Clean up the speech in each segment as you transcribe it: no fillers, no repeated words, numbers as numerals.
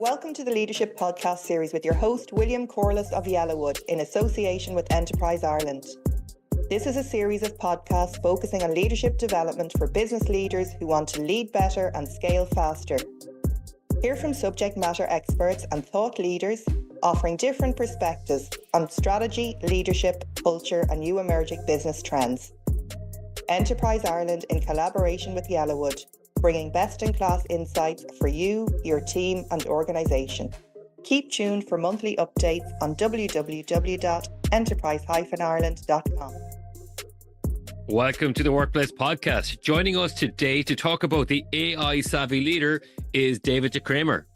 Welcome to the Leadership Podcast series with your host, William Corless of Yellowwood, in association with Enterprise Ireland. This is a series of podcasts focusing on leadership development for business leaders who want to lead better and scale faster. Hear from subject matter experts and thought leaders offering different perspectives on strategy, leadership, culture, and new emerging business trends. Enterprise Ireland, in collaboration with Yellowwood, bringing best-in-class insights for you, your team and organisation. Keep tuned for monthly updates on www.enterprise-ireland.com. Welcome to the Workplace Podcast. Joining us today to talk about the AI savvy leader is David de Kramer.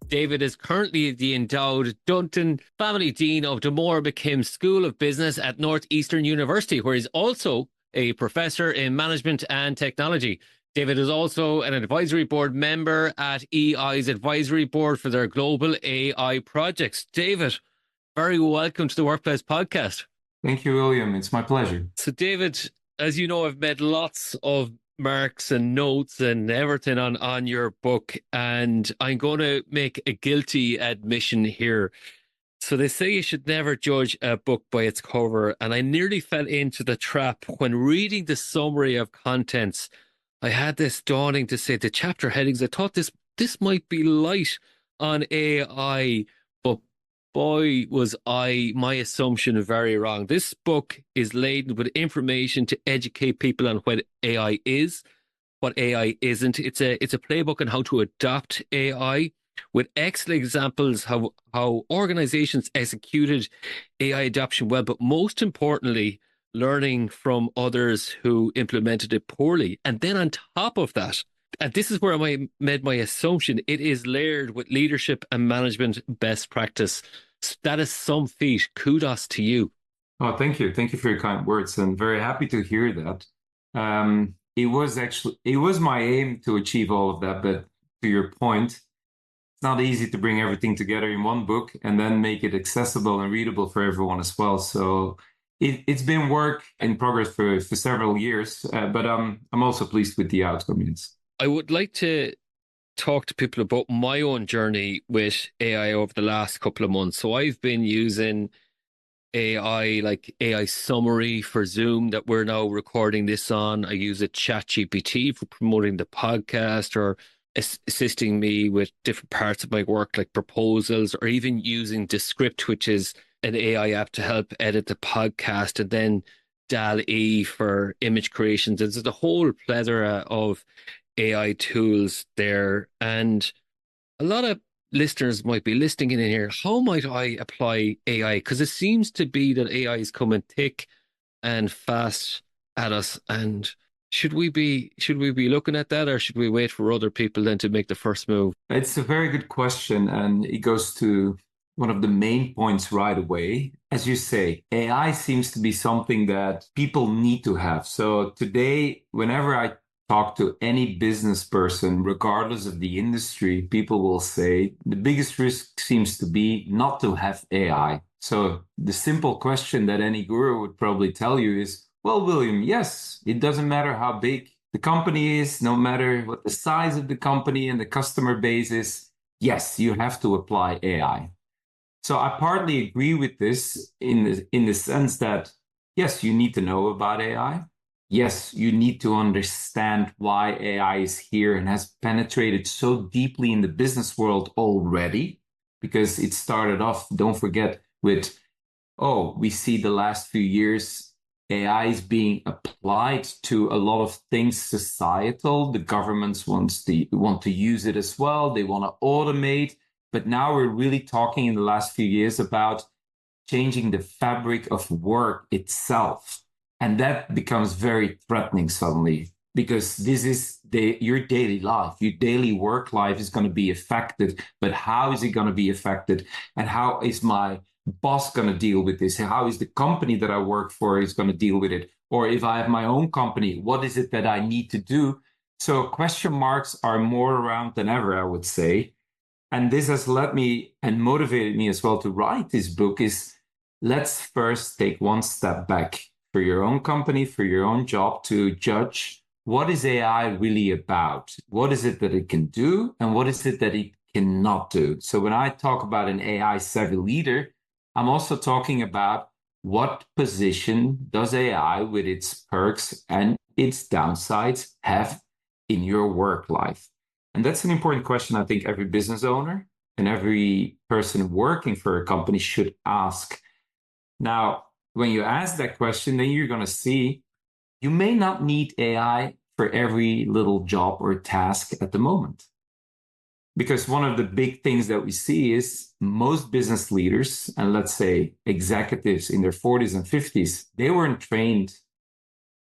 David is currently the endowed Dunton Family Dean of Damore McKim School of Business at Northeastern University, where he's also a professor in management and technology. David is also an advisory board member at EI's advisory board for their global AI projects. David, very welcome to the Workplace Podcast. Thank you, William. It's my pleasure. So, David, as you know, I've made lots of marks and notes and everything on your book, and I'm going to make a guilty admission here. So they say you should never judge a book by its cover, and I nearly fell into the trap when reading the summary of contents. I had this dawning to say the chapter headings. I thought this might be light on AI, but boy, was my assumption very wrong. This book is laden with information to educate people on what AI is, what AI isn't. It's a playbook on how to adopt AI, with excellent examples how organizations executed AI adoption well, but most importantly, learning from others who implemented it poorly. And then on top of that, and this is where I made my assumption, it is layered with leadership and management best practice. That is some feat. Kudos to you. Oh, thank you. Thank you for your kind words. And very happy to hear that. It was my aim to achieve all of that. But to your point, it's not easy to bring everything together in one book and then make it accessible and readable for everyone as well. So it's been work in progress for several years, but I'm also pleased with the outcome. Yes. I would like to talk to people about my own journey with AI over the last couple of months. So I've been using AI, like AI summary for Zoom that we're now recording this on. I use a ChatGPT for promoting the podcast or assisting me with different parts of my work, like proposals, or even using Descript, which is an AI app to help edit the podcast, and then DAL-E for image creations. There's a whole plethora of AI tools there. And a lot of listeners might be listening in here. How might I apply AI? Because it seems to be that AI is coming thick and fast at us. And should we be looking at that, or should we wait for other people then to make the first move? It's a very good question, and it goes to one of the main points right away. As you say, AI seems to be something that people need to have. So today, whenever I talk to any business person, regardless of the industry, people will say the biggest risk seems to be not to have AI. So the simple question that any guru would probably tell you is, well, William, yes, it doesn't matter how big the company is, no matter what the size of the company and the customer base is, yes, you have to apply AI. So I partly agree with this in the sense that, yes, you need to know about AI. Yes, you need to understand why AI is here and has penetrated so deeply in the business world already, because it started off, don't forget, with, we see the last few years, AI is being applied to a lot of things societal. The governments want to use it as well. They want to automate. But now we're really talking in the last few years about changing the fabric of work itself. And that becomes very threatening suddenly, because this is your daily life. Your daily work life is going to be affected. But how is it going to be affected? And how is my boss going to deal with this? How is the company that I work for is going to deal with it? Or if I have my own company, what is it that I need to do? So question marks are more around than ever, I would say. And this has led me and motivated me as well to write this book, is let's first take one step back for your own company, for your own job to judge what is AI really about? What is it that it can do? And what is it that it cannot do? So when I talk about an AI savvy leader, I'm also talking about what position does AI with its perks and its downsides have in your work life? And that's an important question I think every business owner and every person working for a company should ask. Now, when you ask that question, then you're going to see you may not need AI for every little job or task at the moment. Because one of the big things that we see is most business leaders, and let's say executives in their 40s and 50s, they weren't trained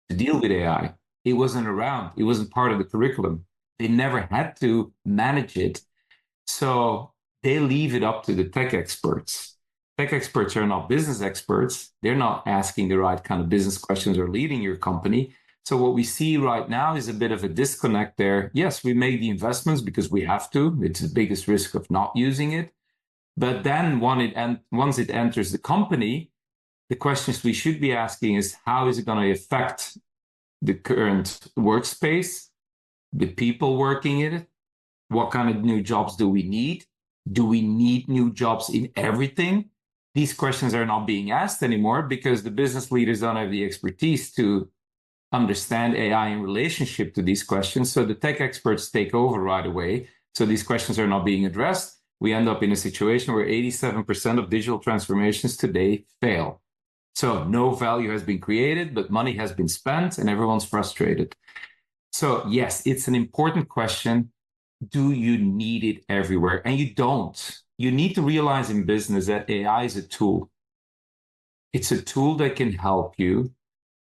to deal with AI. It wasn't around, it wasn't part of the curriculum. They never had to manage it. So they leave it up to the tech experts. Tech experts are not business experts. They're not asking the right kind of business questions or leading your company. So what we see right now is a bit of a disconnect there. Yes, we make the investments because we have to. It's the biggest risk of not using it. But then once it enters the company, the questions we should be asking is how is it going to affect the current workspace, the people working in it? What kind of new jobs do we need? Do we need new jobs in everything? These questions are not being asked anymore because the business leaders don't have the expertise to understand AI in relationship to these questions. So the tech experts take over right away. So these questions are not being addressed. We end up in a situation where 87% of digital transformations today fail. So no value has been created, but money has been spent and everyone's frustrated. So yes, it's an important question. Do you need it everywhere? And you don't. You need to realize in business that AI is a tool. It's a tool that can help you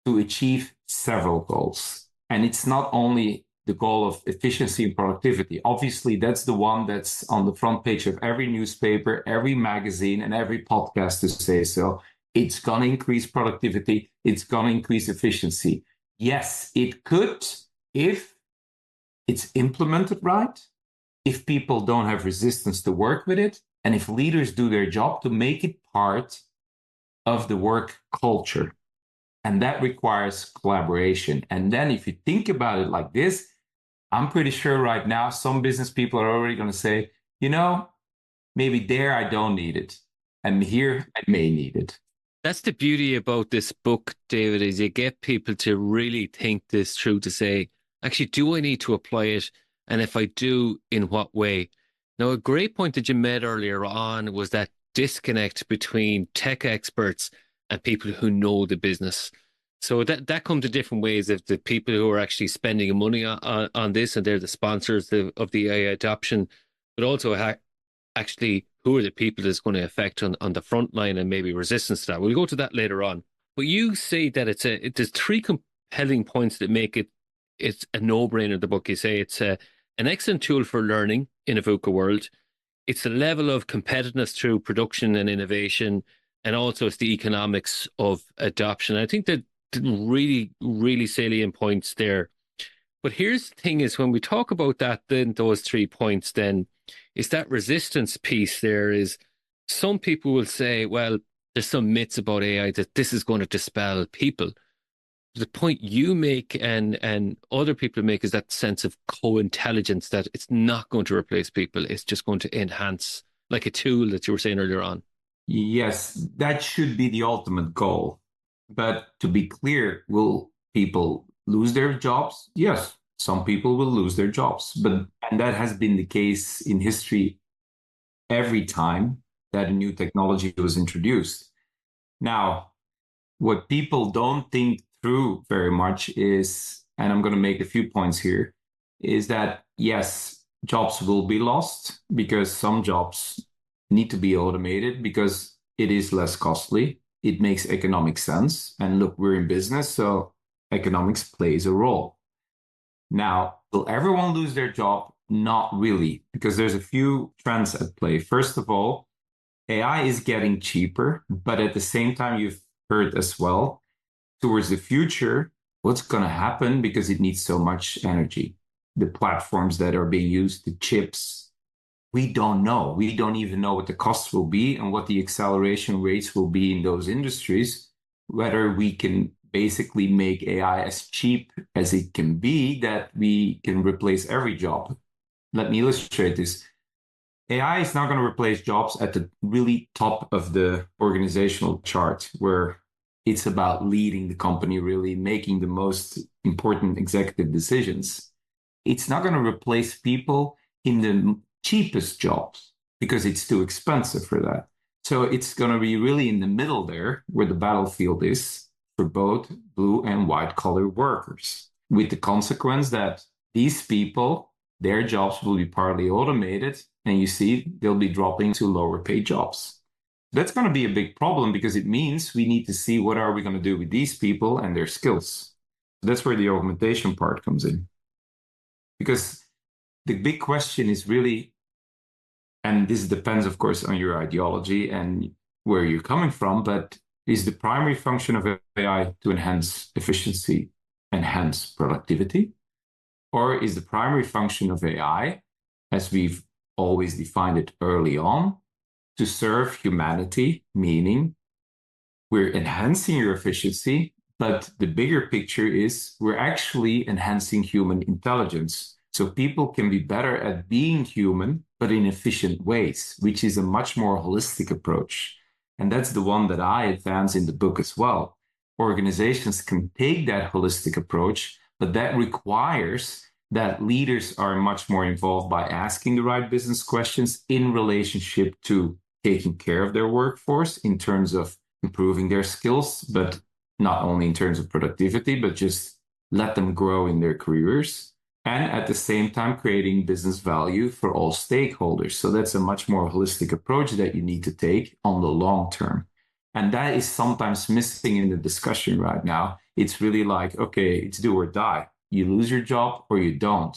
to achieve several goals. And it's not only the goal of efficiency and productivity. Obviously, that's the one that's on the front page of every newspaper, every magazine, and every podcast to say so. It's going to increase productivity. It's going to increase efficiency. Yes, it could if it's implemented right, if people don't have resistance to work with it, and if leaders do their job to make it part of the work culture. And that requires collaboration. And then if you think about it like this, I'm pretty sure right now some business people are already going to say, maybe there I don't need it. And here I may need it. That's the beauty about this book, David, is you get people to really think this through to say, actually, do I need to apply it? And if I do, in what way? Now, a great point that you made earlier on was that disconnect between tech experts and people who know the business. So that comes in different ways. If the people who are actually spending money on this and they're the sponsors of the AI adoption, but also actually who are the people that's going to affect on the front line and maybe resistance to that. We'll go to that later on. But you say that there's three compelling points that make it's a no-brainer. The book, you say it's an excellent tool for learning in a VUCA world. It's the level of competitiveness through production and innovation, and also it's the economics of adoption. I think that really, really salient points there. But here's the thing is when we talk about that, then those 3 points, then is that resistance piece there is some people will say, well, there's some myths about AI that this is going to dispel people. The point you make and other people make is that sense of co-intelligence that it's not going to replace people. It's just going to enhance, like a tool that you were saying earlier on. Yes, that should be the ultimate goal. But to be clear, will people lose their jobs? Yes, some people will lose their jobs. And that has been the case in history every time that a new technology was introduced. Now, what people don't think through very much is, and I'm going to make a few points here, is that yes, jobs will be lost because some jobs need to be automated because it is less costly. It makes economic sense. And look, we're in business, so economics plays a role. Now, will everyone lose their job? Not really, because there's a few trends at play. First of all, AI is getting cheaper, but at the same time, you've heard as well, towards the future, what's going to happen because it needs so much energy? The platforms that are being used, the chips, we don't know. We don't even know what the costs will be and what the acceleration rates will be in those industries, whether we can basically make AI as cheap as it can be, that we can replace every job. Let me illustrate this. AI is not going to replace jobs at the really top of the organizational chart, where it's about leading the company, really making the most important executive decisions. It's not going to replace people in the cheapest jobs because it's too expensive for that. So it's going to be really in the middle there where the battlefield is for both blue and white collar workers, with the consequence that these people, their jobs will be partly automated, and you see they'll be dropping to lower paid jobs. That's going to be a big problem because it means we need to see what are we going to do with these people and their skills. That's where the augmentation part comes in. Because the big question is really, and this depends, of course, on your ideology and where you're coming from, but is the primary function of AI to enhance efficiency, enhance productivity? Or is the primary function of AI, as we've always defined it early on, to serve humanity, meaning we're enhancing your efficiency, but the bigger picture is we're actually enhancing human intelligence. So people can be better at being human, but in efficient ways, which is a much more holistic approach. And that's the one that I advance in the book as well. Organizations can take that holistic approach, but that requires that leaders are much more involved by asking the right business questions in relationship to taking care of their workforce in terms of improving their skills, but not only in terms of productivity, but just let them grow in their careers. And at the same time, creating business value for all stakeholders. So that's a much more holistic approach that you need to take on the long term. And that is sometimes missing in the discussion right now. It's really like, okay, it's do or die. You lose your job or you don't.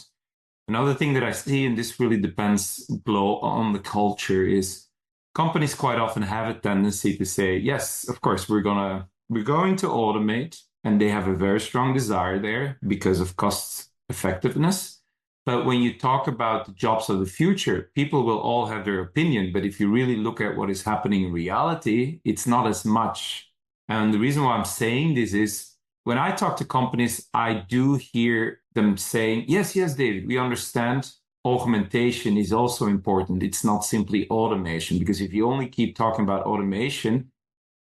Another thing that I see, and this really depends on the culture, is companies quite often have a tendency to say, yes, of course, we're going to automate, and they have a very strong desire there because of cost effectiveness. But when you talk about the jobs of the future, people will all have their opinion. But if you really look at what is happening in reality, it's not as much. And the reason why I'm saying this is when I talk to companies, I do hear them saying, yes, David, we understand augmentation is also important. It's not simply automation, because if you only keep talking about automation,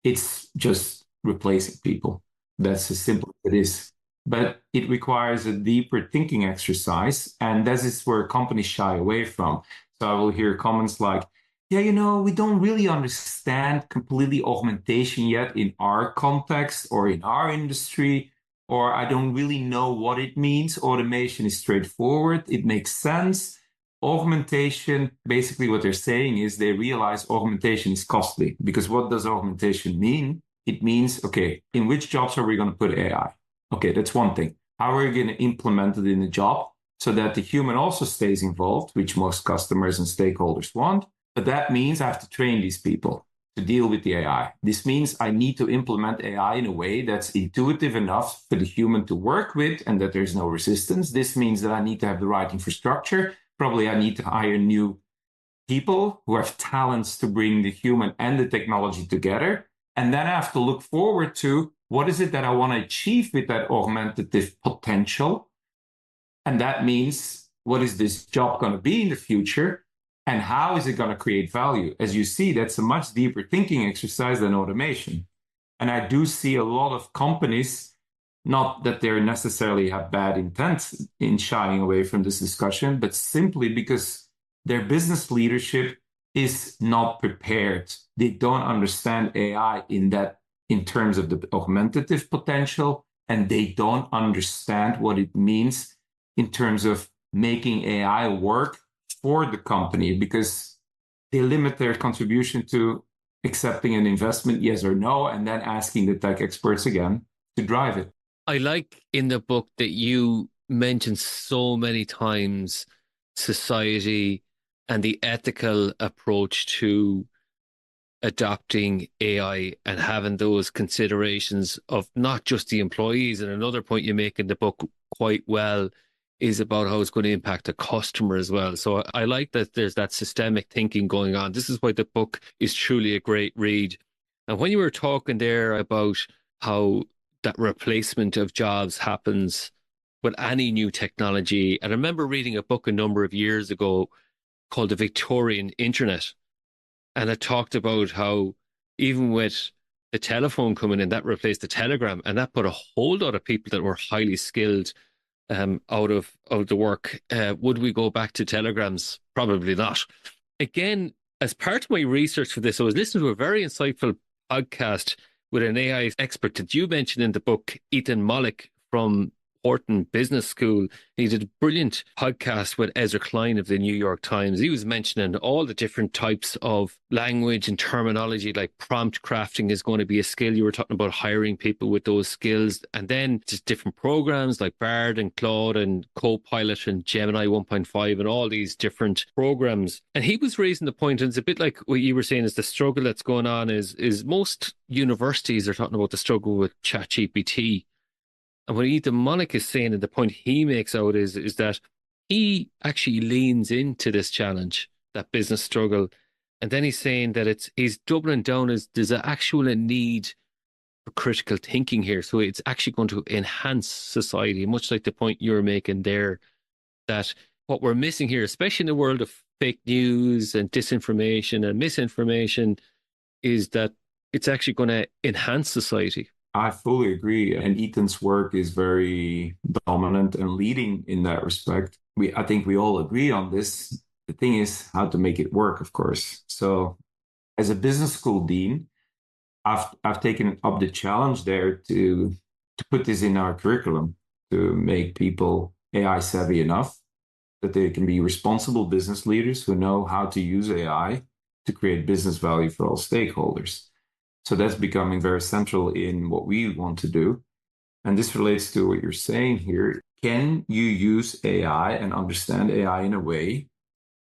it's just replacing people. That's as simple as it is. But it requires a deeper thinking exercise, and that is where companies shy away from. So I will hear comments like, yeah, we don't really understand completely augmentation yet in our context or in our industry, or I don't really know what it means. Automation is straightforward. It makes sense. Augmentation, basically what they're saying is they realize augmentation is costly, because what does augmentation mean? It means, okay, in which jobs are we going to put AI? Okay, that's one thing. How are we going to implement it in the job so that the human also stays involved, which most customers and stakeholders want? But that means I have to train these people to deal with the AI. This means I need to implement AI in a way that's intuitive enough for the human to work with and that there's no resistance. This means that I need to have the right infrastructure. Probably I need to hire new people who have talents to bring the human and the technology together. And then I have to look forward to what is it that I want to achieve with that augmentative potential. And that means, what is this job going to be in the future? And how is it going to create value? As you see, that's a much deeper thinking exercise than automation. And I do see a lot of companies, not that they necessarily have bad intent in shying away from this discussion, but simply because their business leadership is not prepared. They don't understand AI in terms of the augmentative potential, and they don't understand what it means in terms of making AI work for the company, because they limit their contribution to accepting an investment, yes or no, and then asking the tech experts again to drive it. I like in the book that you mentioned so many times society and the ethical approach to adopting AI and having those considerations of not just the employees. And another point you make in the book quite well is about how it's going to impact the customer as well. So I like that there's that systemic thinking going on. This is why the book is truly a great read. And when you were talking there about how that replacement of jobs happens with any new technology, and I remember reading a book a number of years ago called The Victorian Internet. And it talked about how even with the telephone coming in, that replaced the telegram, and that put a whole lot of people that were highly skilled out of the work. Would we go back to telegrams? Probably not. Again, as part of my research for this, I was listening to a very insightful podcast with an AI expert that you mentioned in the book, Ethan Mollick from Wharton Business School. He did a brilliant podcast with Ezra Klein of the New York Times. He was mentioning all the different types of language and terminology, like prompt crafting is going to be a skill. You were talking about hiring people with those skills. And then just different programs like Bard and Claude and Copilot and Gemini 1.5 and all these different programs. And he was raising the point, and it's a bit like what you were saying, is the struggle that's going on is most universities are talking about the struggle with ChatGPT. And what Ethan Mollick is saying, and the point he makes out is that he actually leans into this challenge, that business struggle. And then he's saying that he's doubling down as there's an actual need for critical thinking here. So it's actually going to enhance society, much like the point you're making there, that what we're missing here, especially in the world of fake news and disinformation and misinformation, is that it's actually going to enhance society. I fully agree. And Ethan's work is very dominant and leading in that respect. I think we all agree on this. The thing is how to make it work, of course. So as a business school dean, I've taken up the challenge there to put this in our curriculum, to make people AI savvy enough that they can be responsible business leaders who know how to use AI to create business value for all stakeholders. So that's becoming very central in what we want to do. And this relates to what you're saying here. Can you use AI and understand AI in a way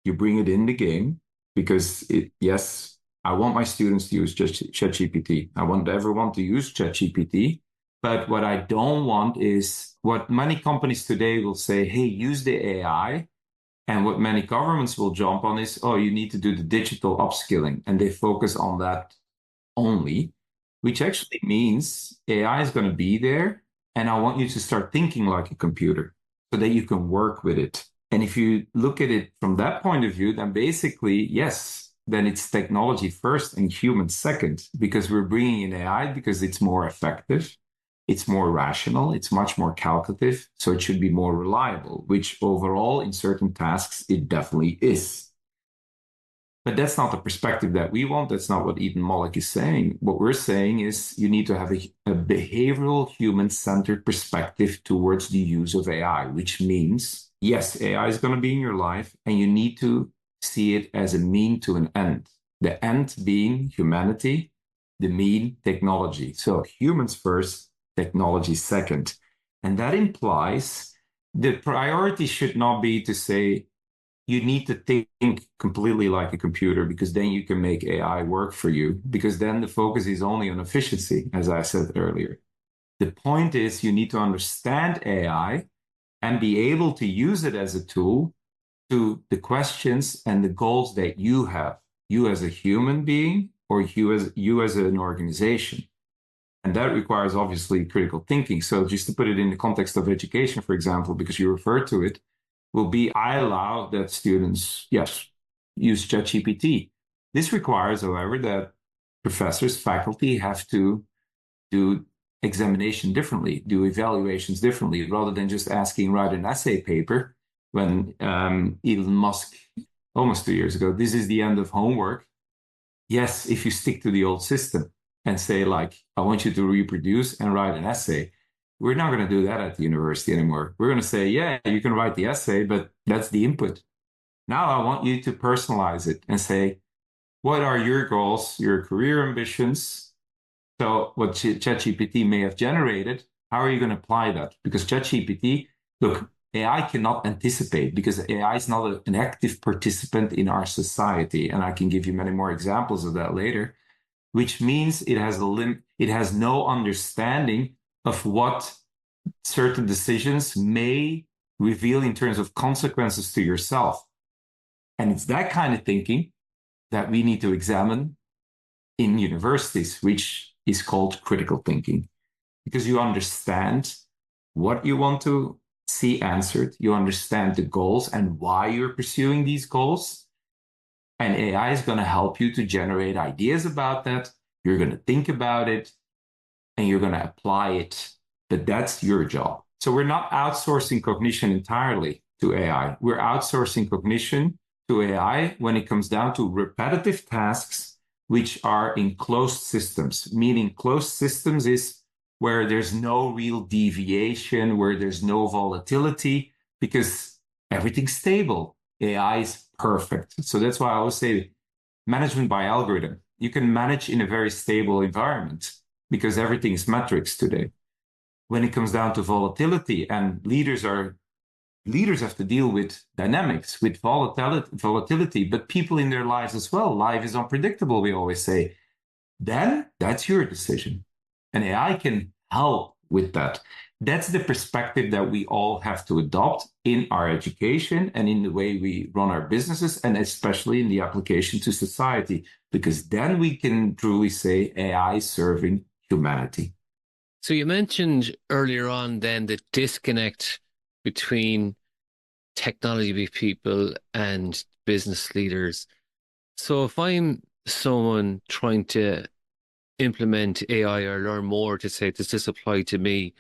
you bring it in the game? Because yes, I want my students to use ChatGPT. I want everyone to use ChatGPT. But what I don't want is what many companies today will say, hey, use the AI. And what many governments will jump on is, oh, you need to do the digital upskilling. And they focus on that only, which actually means AI is going to be there. And I want you to start thinking like a computer so that you can work with it. And if you look at it from that point of view, then basically, yes, then it's technology first and human second, because we're bringing in AI because it's more effective, it's more rational, it's much more calculative. So it should be more reliable, which overall in certain tasks, it definitely is. But that's not the perspective that we want. That's not what Ethan Mollick is saying. What we're saying is you need to have a behavioral, human-centered perspective towards the use of AI, which means, yes, AI is going to be in your life, and you need to see it as a mean to an end. The end being humanity, the mean technology. So humans first, technology second. And that implies the priority should not be to say, you need to think completely like a computer, because then you can make AI work for you, because then the focus is only on efficiency, as I said earlier. The point is you need to understand AI and be able to use it as a tool to the questions and the goals that you have, you as a human being or you as an organization. And that requires obviously critical thinking. So just to put it in the context of education, for example, because you referred to it, will be I allow that students, yes, use ChatGPT. This requires, however, that professors, faculty have to do examination differently, do evaluations differently, rather than just asking, write an essay paper when Elon Musk, almost 2 years ago, this is the end of homework. Yes, if you stick to the old system and say, like, I want you to reproduce and write an essay. We're not going to do that at the university anymore. We're going to say, yeah, you can write the essay, but that's the input. Now I want you to personalize it and say, what are your goals, your career ambitions? So what ChatGPT may have generated, how are you going to apply that? Because ChatGPT, look, AI cannot anticipate because AI is not an active participant in our society. And I can give you many more examples of that later, which means it has no understanding of what certain decisions may reveal in terms of consequences to yourself? And it's that kind of thinking that we need to examine in universities, which is called critical thinking, because you understand what you want to see answered, you understand the goals and why you're pursuing these goals. And AI is going to help you to generate ideas about that. You're going to think about it and you're going to apply it. But that's your job. So we're not outsourcing cognition entirely to AI. We're outsourcing cognition to AI when it comes down to repetitive tasks, which are in closed systems, meaning closed systems is where there's no real deviation, where there's no volatility, because everything's stable. AI is perfect. So that's why I always say management by algorithm. You can manage in a very stable environment because everything is metrics today. When it comes down to volatility, and leaders have to deal with dynamics, with volatility, but people in their lives as well. Life is unpredictable, we always say. Then that's your decision. And AI can help with that. That's the perspective that we all have to adopt in our education and in the way we run our businesses, and especially in the application to society, because then we can truly say AI serving humanity. So you mentioned earlier on then the disconnect between technology people and business leaders. So if I'm someone trying to implement AI or learn more to say, does this apply to me?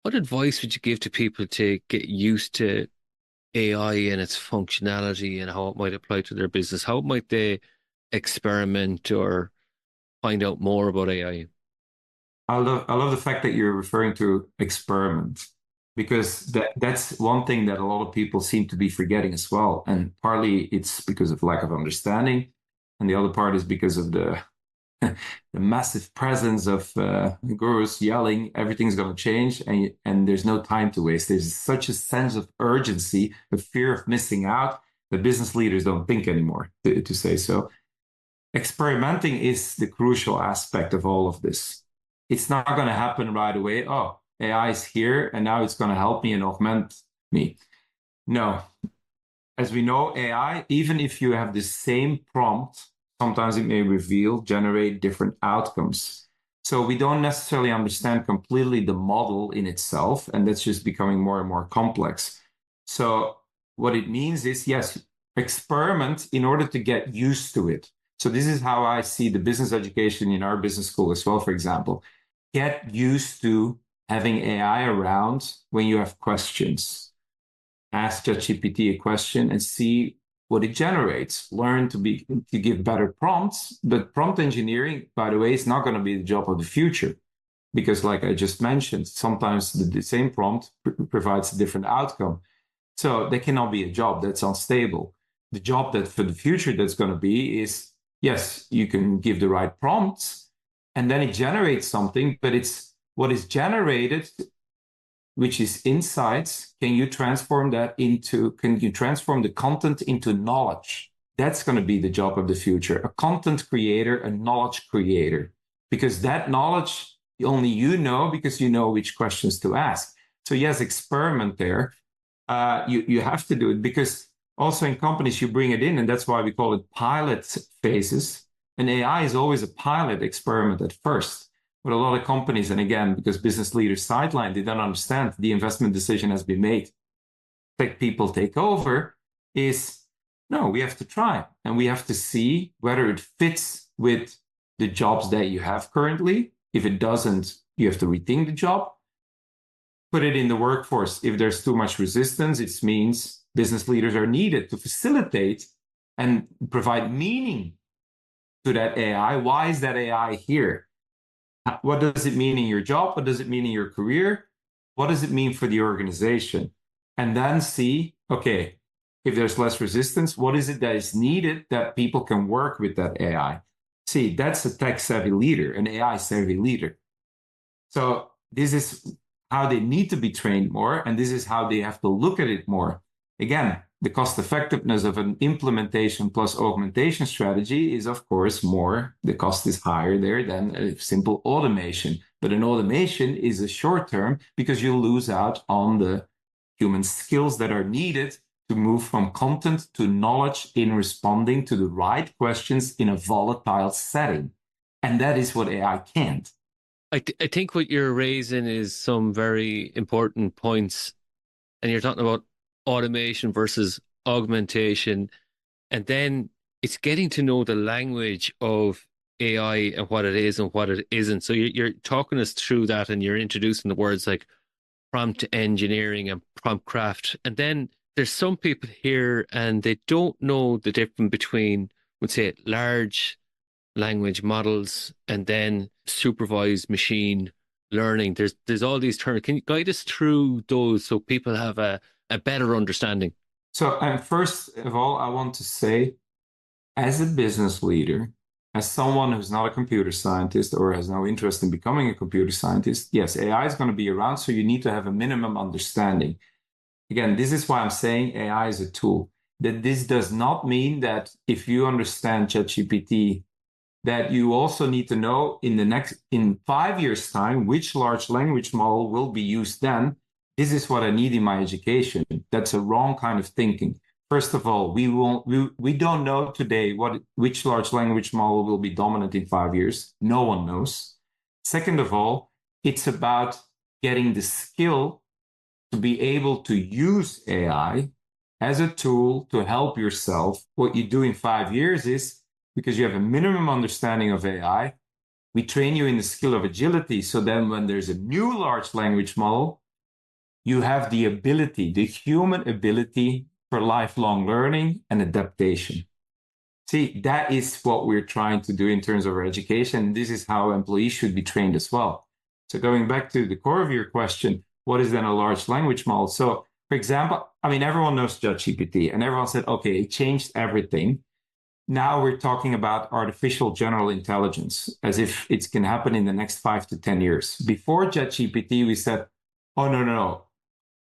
What advice would you give to people to get used to AI and its functionality and how it might apply to their business? How might they experiment or find out more about AI? I love the fact that you're referring to experiment, because that's one thing that a lot of people seem to be forgetting as well. And partly it's because of lack of understanding, and the other part is because of the massive presence of gurus yelling everything's going to change, and there's no time to waste. There's such a sense of urgency, a fear of missing out, that business leaders don't think anymore, to say so. Experimenting is the crucial aspect of all of this. It's not going to happen right away. Oh, AI is here and now it's going to help me and augment me. No. As we know, AI, even if you have the same prompt, sometimes it may generate different outcomes. So we don't necessarily understand completely the model in itself, and that's just becoming more and more complex. So what it means is, yes, experiment in order to get used to it. So this is how I see the business education in our business school as well, for example. Get used to having AI around when you have questions. Ask ChatGPT a question and see what it generates. Learn to give better prompts. But prompt engineering, by the way, is not going to be the job of the future, because like I just mentioned, sometimes the same prompt provides a different outcome. So that cannot be a job that's unstable. The job that for the future that's going to be is, yes, you can give the right prompts and then it generates something, but it's what is generated, which is insights. Can you transform the content into knowledge? That's going to be the job of the future. A content creator, a knowledge creator, because that knowledge only you know because you know which questions to ask. So yes, experiment there. You have to do it, because also in companies you bring it in, and that's why we call it pilot phases. And AI is always a pilot experiment at first. But a lot of companies, and again, because business leaders sideline, they don't understand the investment decision has been made. Tech people take over is, no, we have to try. And we have to see whether it fits with the jobs that you have currently. If it doesn't, you have to rethink the job. Put it in the workforce. If there's too much resistance, it means business leaders are needed to facilitate and provide meaning to that AI. Why is that AI here? What does it mean in your job? What does it mean in your career? What does it mean for the organization? And then see, okay, if there's less resistance, what is it that is needed that people can work with that AI? See, that's a tech-savvy leader, an AI-savvy leader. So this is how they need to be trained more, and this is how they have to look at it more. Again, the cost effectiveness of an implementation plus augmentation strategy is, of course, more. The cost is higher there than a simple automation. But an automation is a short term because you lose out on the human skills that are needed to move from content to knowledge in responding to the right questions in a volatile setting. And that is what AI can't. I think what you're raising is some very important points, and you're talking about automation versus augmentation, and then it's getting to know the language of AI and what it is and what it isn't. So you're talking us through that, and you're introducing the words like prompt engineering and prompt craft. And then there's some people here and they don't know the difference between, let's say, large language models and then supervised machine learning. There's all these terms. Can you guide us through those so people have a better understanding? So, first of all, I want to say, as a business leader, as someone who's not a computer scientist or has no interest in becoming a computer scientist, yes, AI is going to be around, so you need to have a minimum understanding. Again, this is why I'm saying AI is a tool. That this does not mean that if you understand ChatGPT, that you also need to know in 5 years' time which large language model will be used then. This is what I need in my education. That's a wrong kind of thinking. First of all, we don't know today which large language model will be dominant in 5 years. No one knows. Second of all, it's about getting the skill to be able to use AI as a tool to help yourself. What you do in 5 years is, because you have a minimum understanding of AI, we train you in the skill of agility. So then when there's a new large language model, you have the ability, the human ability for lifelong learning and adaptation. See, that is what we're trying to do in terms of our education. This is how employees should be trained as well. So going back to the core of your question, what is then a large language model? So, for example, I mean, everyone knows ChatGPT, and everyone said, okay, it changed everything. Now we're talking about artificial general intelligence as if it can happen in the next 5 to 10 years. Before ChatGPT, we said, oh, no.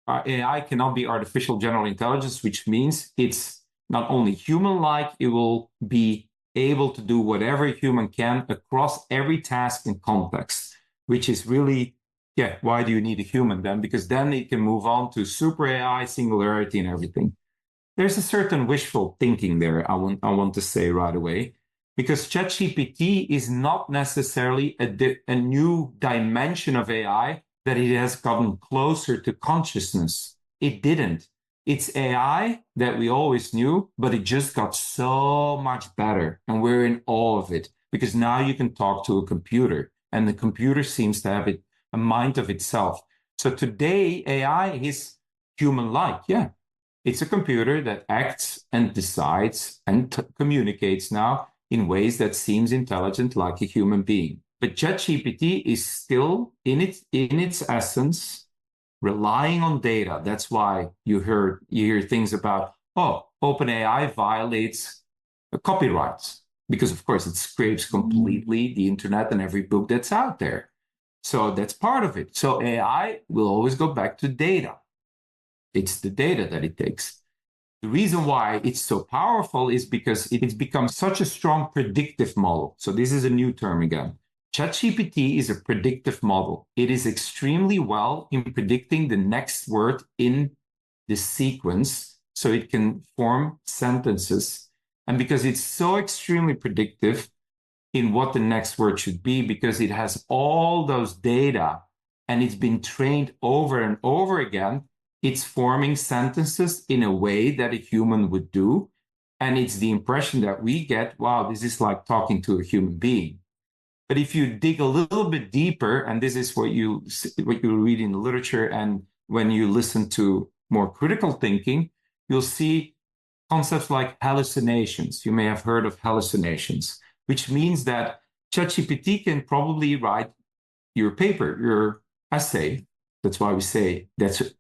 AI cannot be artificial general intelligence, which means it's not only human-like, it will be able to do whatever a human can across every task and context, which is really, why do you need a human then? Because then it can move on to super AI, singularity, and everything. There's a certain wishful thinking there, I want to say right away, because ChatGPT is not necessarily a new dimension of AI that it has gotten closer to consciousness. It didn't. It's AI that we always knew, but it just got so much better. And we're in awe of it because now you can talk to a computer and the computer seems to have a mind of itself. So today, AI is human-like. Yeah, it's a computer that acts and decides and communicates now in ways that seems intelligent like a human being. But ChatGPT is still in its essence relying on data. That's why you hear things about, oh, OpenAI violates copyrights because of course it scrapes completely the internet and every book that's out there. So that's part of it. So AI will always go back to data. It's the data that it takes. The reason why it's so powerful is because it's become such a strong predictive model. So this is a new term again. ChatGPT is a predictive model. It is extremely well in predicting the next word in the sequence, so it can form sentences. And because it's so extremely predictive in what the next word should be, because it has all those data and it's been trained over and over again, it's forming sentences in a way that a human would do. And it's the impression that we get, wow, this is like talking to a human being. But if you dig a little bit deeper, and this is what you read in the literature, and when you listen to more critical thinking, you'll see concepts like hallucinations. You may have heard of hallucinations, which means that ChatGPT can probably write your paper, your essay. That's why we say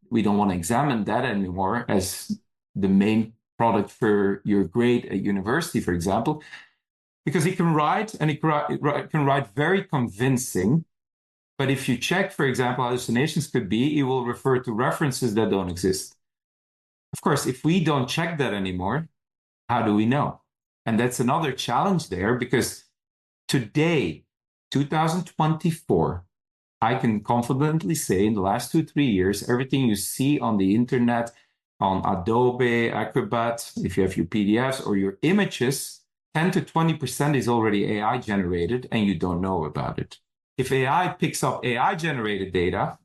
we don't want to examine that anymore as the main product for your grade at university, for example. Because he can write, and he can write very convincing. But if you check, for example, hallucinations could be, he will refer to references that don't exist. Of course, if we don't check that anymore, how do we know? And that's another challenge there, because today, 2024, I can confidently say in the last 2-3 years, everything you see on the internet, on Adobe, Acrobat, if you have your PDFs or your images, 10 to 20% is already AI generated and you don't know about it. If AI picks up AI generated data,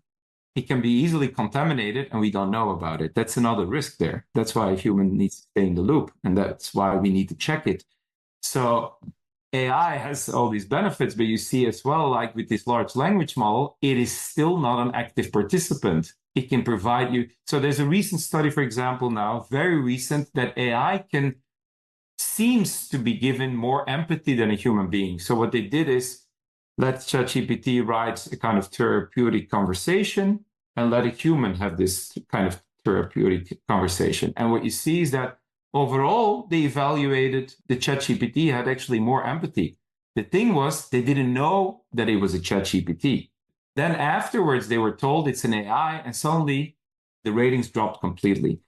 it can be easily contaminated and we don't know about it. That's another risk there. That's why a human needs to stay in the loop. And that's why we need to check it. So AI has all these benefits, but you see as well, like with this large language model, it is still not an active participant. It can provide you. So there's a recent study, for example, now, very recent, that AI seems to be given more empathy than a human being. So what they did is let ChatGPT write a kind of therapeutic conversation and let a human have this kind of therapeutic conversation. And what you see is that overall, they evaluated the ChatGPT had actually more empathy. The thing was, they didn't know that it was a ChatGPT. Then afterwards, they were told it's an AI, and suddenly the ratings dropped completely.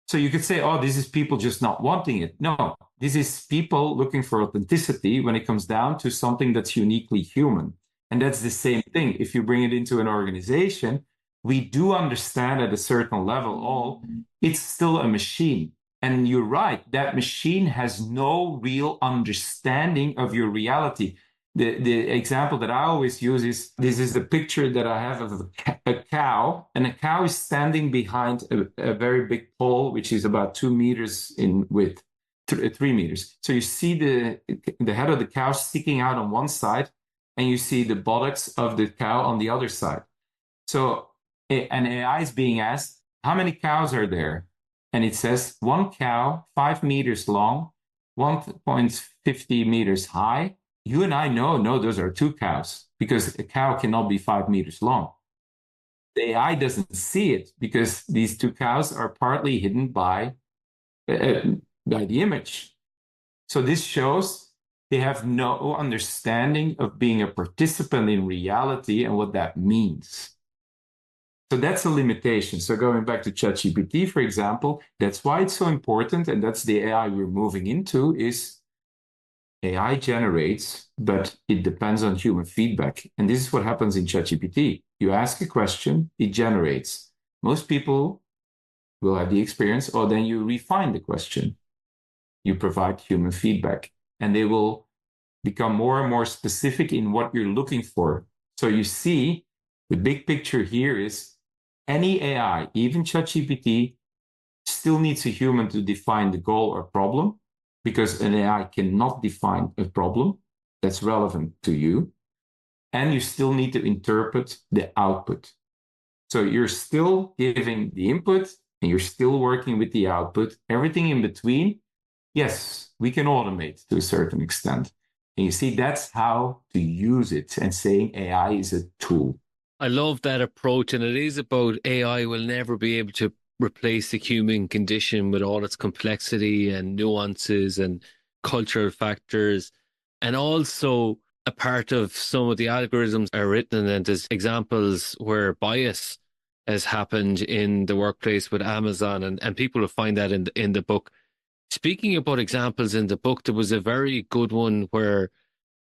So you could say, oh, this is people just not wanting it. No, this is people looking for authenticity when it comes down to something that's uniquely human. And that's the same thing. If you bring it into an organization, we do understand at a certain level, it's still a machine. And you're right, that machine has no real understanding of your reality. The example that I always use is, this is the picture that I have of a cow, and a cow is standing behind a very big pole, which is about 2 meters in width, 3 meters. So you see the head of the cow sticking out on one side, and you see the buttocks of the cow on the other side. So an AI is being asked, how many cows are there? And it says 1 cow, 5 meters long, 1.50 meters high. You and I know, no, those are 2 cows, because a cow cannot be 5 meters long. The AI doesn't see it because these 2 cows are partly hidden by the image. So this shows they have no understanding of being a participant in reality and what that means. So that's a limitation. So going back to ChatGPT, for example, that's why it's so important, and that's the AI we're moving into, is AI generates, but it depends on human feedback. And this is what happens in ChatGPT. You ask a question, it generates. Most people will have the experience, or then you refine the question. You provide human feedback, and they will become more and more specific in what you're looking for. So you see, the big picture here is any AI, even ChatGPT, still needs a human to define the goal or problem, because an AI cannot define a problem that's relevant to you. And you still need to interpret the output. So you're still giving the input and you're still working with the output. Everything in between, yes, we can automate to a certain extent. And you see, that's how to use it, and saying AI is a tool. I love that approach, and it is about AI will never be able to replace the human condition with all its complexity and nuances and cultural factors. And also, a part of some of the algorithms are written, and there's examples where bias has happened in the workplace with Amazon, and people will find that in the book. Speaking about examples in the book, there was a very good one where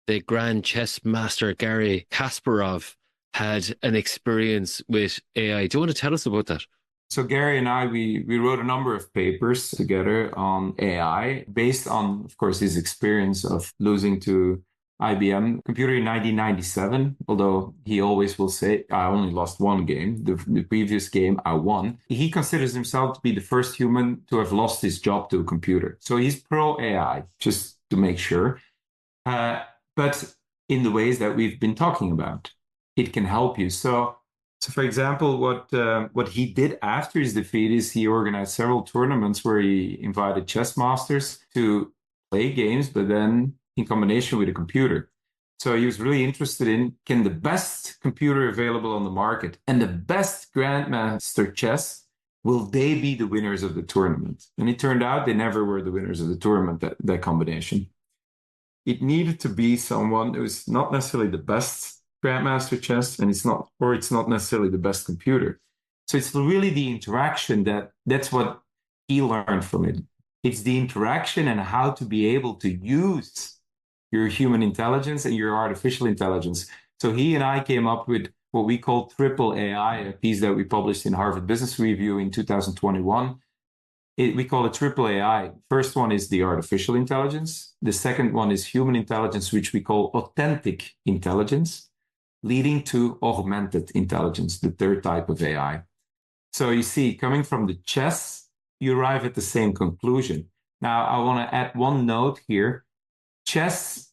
the Grand Chess Master Garry Kasparov had an experience with AI. Do you want to tell us about that? So Gary and I, we wrote a number of papers together on AI based on, of course, his experience of losing to IBM computer in 1997, although he always will say, I only lost one game. The previous game I won. He considers himself to be the first human to have lost his job to a computer. So he's pro AI, just to make sure. But in the ways that we've been talking about, it can help you. So for example, what he did after his defeat is he organized several tournaments where he invited chess masters to play games, but then in combination with a computer. So he was really interested in, can the best computer available on the market and the best grandmaster chess, will they be the winners of the tournament? And it turned out they never were the winners of the tournament, that combination. It needed to be someone who's not necessarily the best grandmaster chess, and it's not necessarily the best computer. So it's really the interaction that's what he learned from it. It's the interaction and how to be able to use your human intelligence and your artificial intelligence. So he and I came up with what we call triple AI, a piece that we published in Harvard Business Review in 2021. We call it triple AI. First one is the artificial intelligence. The second one is human intelligence, which we call authentic intelligence, leading to augmented intelligence, the third type of AI. So you see, coming from the chess, you arrive at the same conclusion. Now, I want to add one note here. Chess,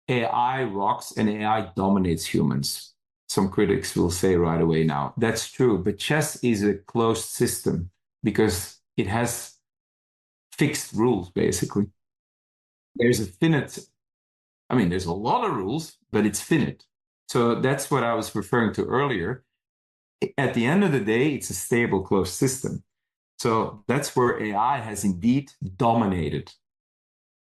AI rocks and AI dominates humans. Some critics will say right away now, that's true, but chess is a closed system because it has fixed rules, basically. There's there's a lot of rules, but it's finite. So that's what I was referring to earlier. At the end of the day, it's a stable closed system. So that's where AI has indeed dominated.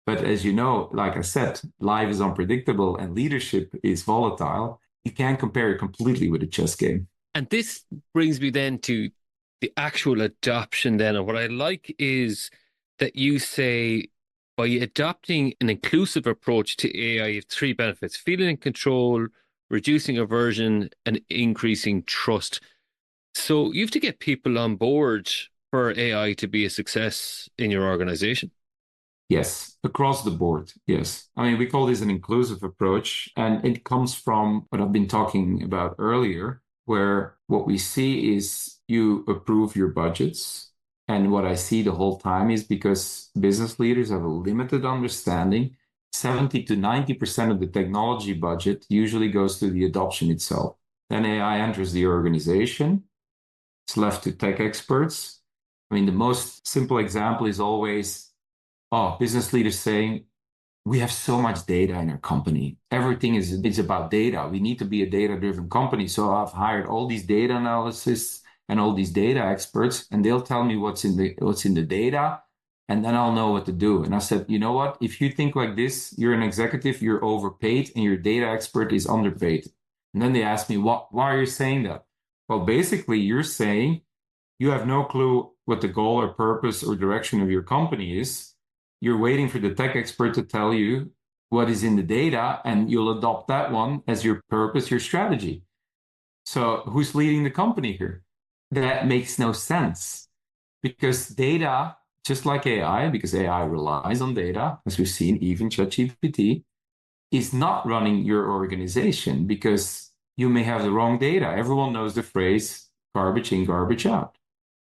But as you know, like I said, life is unpredictable and leadership is volatile. You can't compare it completely with a chess game. And this brings me then to the actual adoption then. And what I like is that you say by adopting an inclusive approach to AI, you have three benefits: feeling in control, reducing aversion, and increasing trust. So you have to get people on board for AI to be a success in your organization. Yes, across the board. Yes. I mean, we call this an inclusive approach, and it comes from what I've been talking about earlier, where what we see is you approve your budgets. And what I see the whole time is because business leaders have a limited understanding, 70 to 90% of the technology budget usually goes to the adoption itself. Then AI enters the organization. It's left to tech experts. I mean, the most simple example is always, business leaders saying, we have so much data in our company. Everything is about data. We need to be a data-driven company. So I've hired all these data analysts and all these data experts, and they'll tell me what's in the data, and then I'll know what to do. And I said, you know what? If you think like this, you're an executive, you're overpaid, and your data expert is underpaid. And then they asked me, why are you saying that? Well, basically, you're saying you have no clue what the goal or purpose or direction of your company is. You're waiting for the tech expert to tell you what is in the data, and you'll adopt that one as your purpose, your strategy. So who's leading the company here? That makes no sense, because data, just like AI, because AI relies on data, as we've seen, even ChatGPT, is not running your organization because you may have the wrong data. Everyone knows the phrase garbage in, garbage out.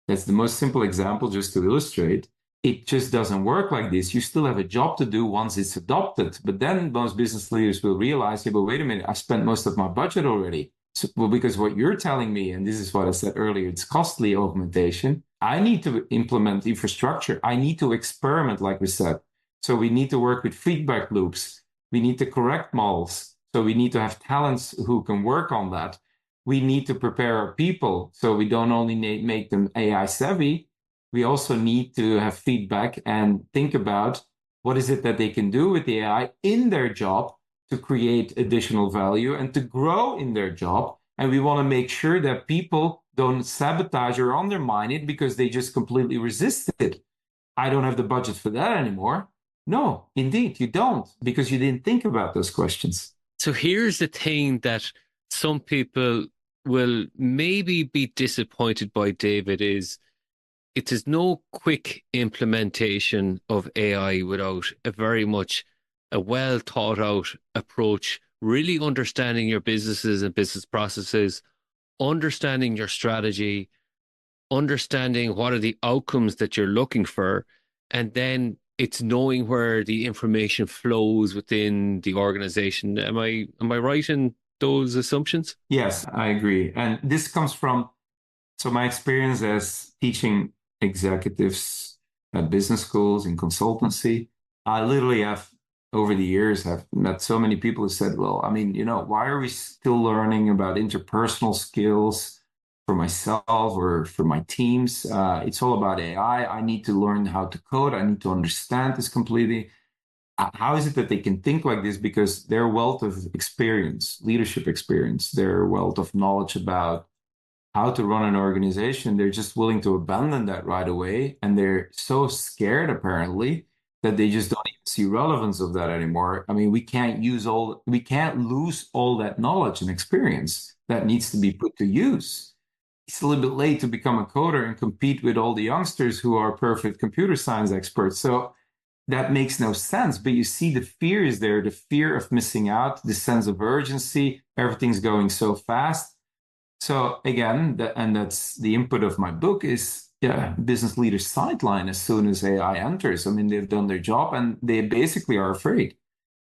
That's the most simple example just to illustrate. It just doesn't work like this. You still have a job to do once it's adopted. But then most business leaders will realize, yeah, but wait a minute, I spent most of my budget already. So, well, because what you're telling me, and this is what I said earlier, it's costly augmentation. I need to implement infrastructure. I need to experiment, like we said. So we need to work with feedback loops. We need to correct models. So we need to have talents who can work on that. We need to prepare our people. So we don't only make them AI savvy, we also need to have feedback and think about what is it that they can do with the AI in their job to create additional value and to grow in their job. And we want to make sure that people don't sabotage or undermine it because they just completely resist it. I don't have the budget for that anymore. No, indeed, you don't, because you didn't think about those questions. So here's the thing that some people will maybe be disappointed by, David, is it is no quick implementation of AI without a very much a well thought out approach, really understanding your businesses and business processes, understanding your strategy, understanding what are the outcomes that you're looking for, and then it's knowing where the information flows within the organization. Am I right in those assumptions? Yes, I agree. And this comes from my experience as teaching executives at business schools in consultancy. I literally have, over the years, have met so many people who said, well, I mean, why are we still learning about interpersonal skills for myself or for my teams? It's all about AI. I need to learn how to code. I need to understand this completely. How is it that they can think like this? Because their wealth of experience, leadership experience, their wealth of knowledge about how to run an organization, they're just willing to abandon that right away. And they're so scared, apparently, that they just don't even see relevance of that anymore. I mean, we can't lose all that knowledge and experience. that needs to be put to use. It's a little bit late to become a coder and compete with all the youngsters who are perfect computer science experts. So that makes no sense. But you see, the fear is there, the fear of missing out, the sense of urgency. Everything's going so fast. So again, and that's the input of my book is, yeah, business leaders sideline as soon as AI enters. I mean, they've done their job and they basically are afraid.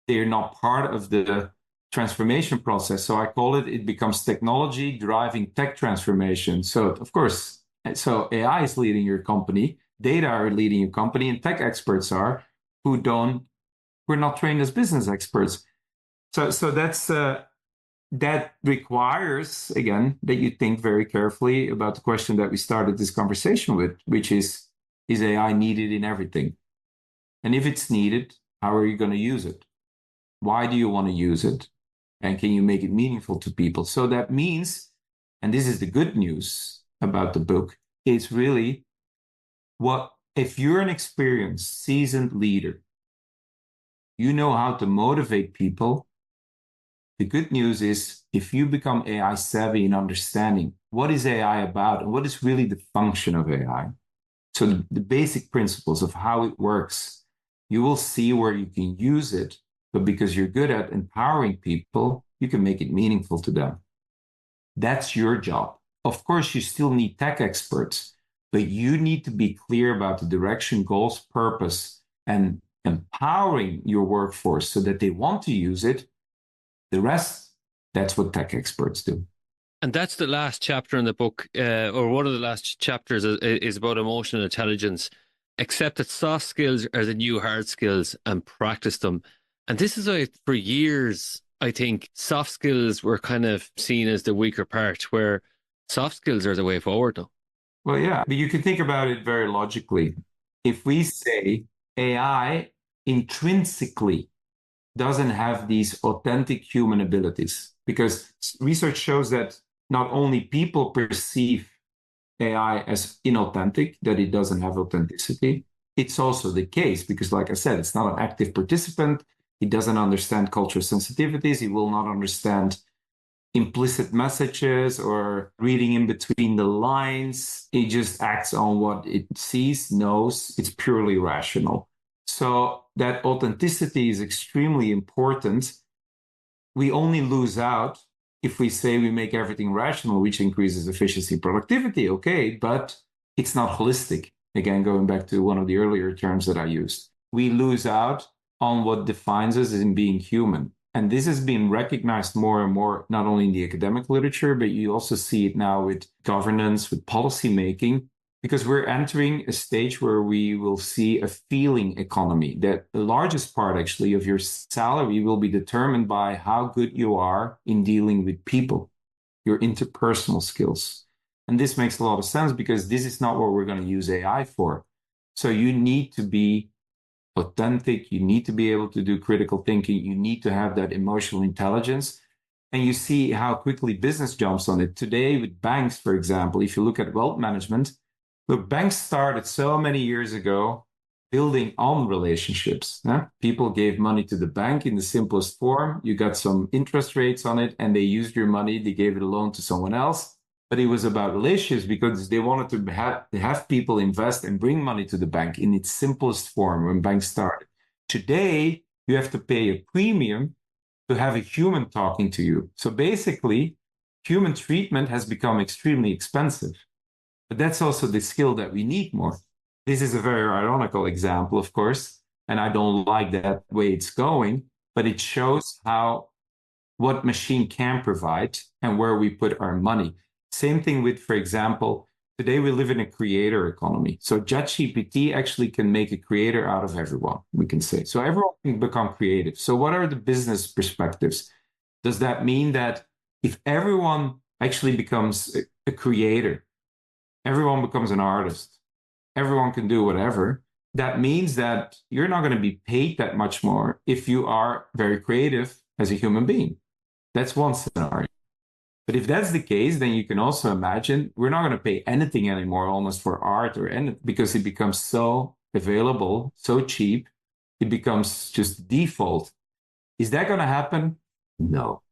They're not part of the transformation process. So I call it becomes technology driving tech transformation. So of course, so AI is leading your company, data are leading your company, and tech experts are we're not trained as business experts. So that requires, again, that you think very carefully about the question that we started this conversation with, which is AI needed in everything? And if it's needed, how are you going to use it? Why do you want to use it? And can you make it meaningful to people? So that means, and this is the good news about the book, it's really if you're an experienced, seasoned leader, you know how to motivate people. The good news is if you become AI savvy in understanding what is AI about and what is really the function of AI, so the basic principles of how it works, you will see where you can use it. But because you're good at empowering people, you can make it meaningful to them. That's your job. Of course, you still need tech experts, but you need to be clear about the direction, goals, purpose, and empowering your workforce so that they want to use it. The rest, that's what tech experts do. And that's the last chapter in the book, or one of the last chapters is about emotional intelligence. Accept that soft skills are the new hard skills and practice them. And this is why for years, I think soft skills were kind of seen as the weaker part, where soft skills are the way forward now. Well, yeah, but you can think about it very logically. If we say AI intrinsically doesn't have these authentic human abilities, because research shows that not only people perceive AI as inauthentic, that it doesn't have authenticity, it's also the case because, like I said, it's not an active participant. He doesn't understand cultural sensitivities. He will not understand implicit messages or reading in between the lines. It just acts on what it sees, knows. It's purely rational. So that authenticity is extremely important. We only lose out if we say we make everything rational, which increases efficiency, productivity. Okay, but it's not holistic. Again, going back to one of the earlier terms that I used, we lose out on what defines us as being human. And this has been recognized more and more, not only in the academic literature, but you also see it now with governance, with policy making, because we're entering a stage where we will see a feeling economy, that the largest part actually of your salary will be determined by how good you are in dealing with people, your interpersonal skills. And this makes a lot of sense because this is not what we're going to use AI for. So you need to be authentic. You need to be able to do critical thinking. You need to have that emotional intelligence. And you see how quickly business jumps on it. Today with banks, for example, if you look at wealth management, look, banks started so many years ago building on relationships. People gave money to the bank in the simplest form. You got some interest rates on it and they used your money. They gave it a loan to someone else. But it was about relationships because they wanted to have people invest and bring money to the bank in its simplest form when banks started. Today, you have to pay a premium to have a human talking to you. So basically, human treatment has become extremely expensive. But that's also the skill that we need more. This is a very ironical example, of course, and I don't like that way it's going, but it shows what machine can provide and where we put our money. Same thing with, for example, today we live in a creator economy. So ChatGPT actually can make a creator out of everyone, we can say. So everyone can become creative. So what are the business perspectives? Does that mean that if everyone actually becomes a creator, everyone becomes an artist, everyone can do whatever, that means that you're not going to be paid that much more if you are very creative as a human being. That's one scenario. But if that's the case, then you can also imagine we're not going to pay anything anymore almost for art or anything because it becomes so available, so cheap, it becomes just default. Is that going to happen? No.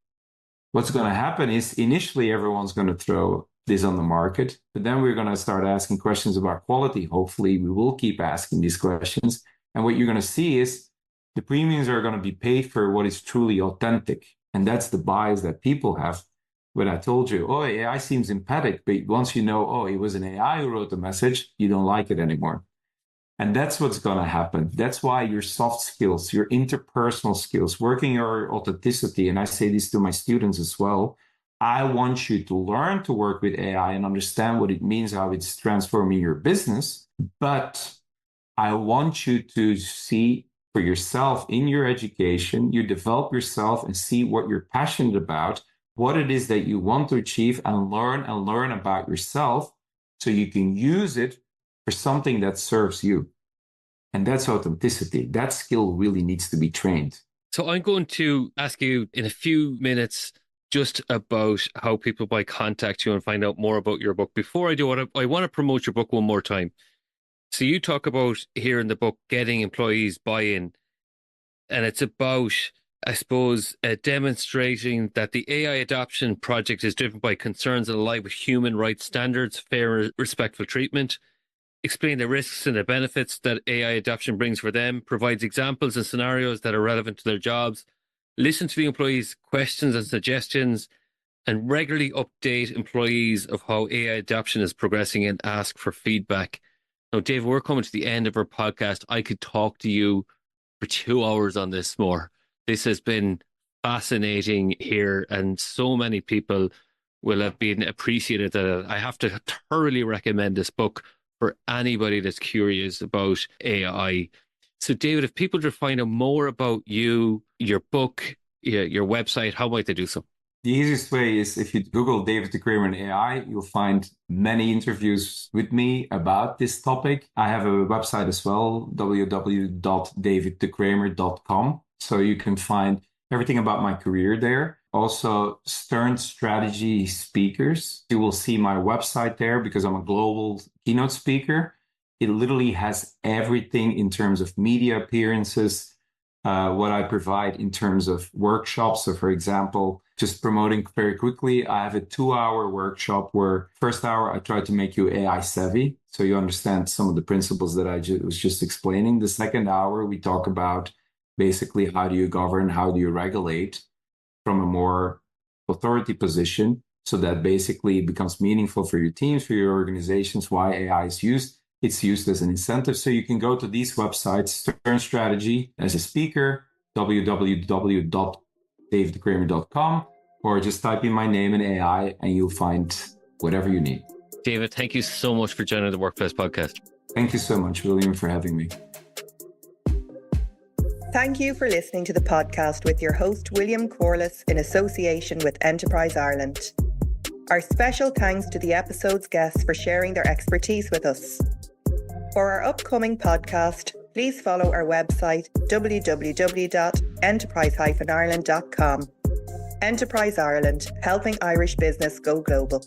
What's going to happen is initially everyone's going to throw this on the market, but then we're going to start asking questions about quality. Hopefully, we will keep asking these questions. And what you're going to see is the premiums are going to be paid for what is truly authentic. And that's the bias that people have. When I told you, oh, AI seems empathic, but once you know, oh, it was an AI who wrote the message, you don't like it anymore. And that's what's going to happen. That's why your soft skills, your interpersonal skills, working your authenticity, and I say this to my students as well, I want you to learn to work with AI and understand what it means, how it's transforming your business. But I want you to see for yourself in your education, you develop yourself and see what you're passionate about, what it is that you want to achieve, and learn about yourself so you can use it for something that serves you. And that's authenticity. That skill really needs to be trained. So I'm going to ask you in a few minutes just about how people might contact you and find out more about your book. Before I do, I want to promote your book one more time. So you talk about here in the book getting employees buy-in, and it's about, I suppose, demonstrating that the AI adoption project is driven by concerns that align with human rights standards, fair and respectful treatment, explain the risks and the benefits that AI adoption brings for them, provides examples and scenarios that are relevant to their jobs, listen to the employees' questions and suggestions, and regularly update employees of how AI adoption is progressing and ask for feedback. Now, Dave, we're coming to the end of our podcast. I could talk to you for 2 hours on this more. This has been fascinating here, and so many people will have been appreciated that I have to thoroughly recommend this book for anybody that's curious about AI. So, David, if people are to find out more about you, your book, your website, how might they do so? The easiest way is if you Google David de Kramer and AI, you'll find many interviews with me about this topic. I have a website as well, www.daviddekramer.com. So you can find everything about my career there. Also, Stern Strategy Speakers. You will see my website there because I'm a global keynote speaker. It literally has everything in terms of media appearances, what I provide in terms of workshops. So, for example, just promoting very quickly, I have a 2-hour workshop where first hour I try to make you AI savvy, so you understand some of the principles that I was just explaining. The second hour, we talk about basically how do you govern, how do you regulate from a more authority position so that basically it becomes meaningful for your teams, for your organizations, why AI is used. It's used as an incentive. So you can go to these websites, Stern Strategy as a speaker, www.daviddekramer.com, or just type in my name in AI and you'll find whatever you need. David, thank you so much for joining the Workplace Podcast. Thank you so much, William, for having me. Thank you for listening to the podcast with your host, William Corless, in association with Enterprise Ireland. Our special thanks to the episode's guests for sharing their expertise with us. For our upcoming podcast, please follow our website, www.enterprise-ireland.com. Enterprise Ireland, helping Irish business go global.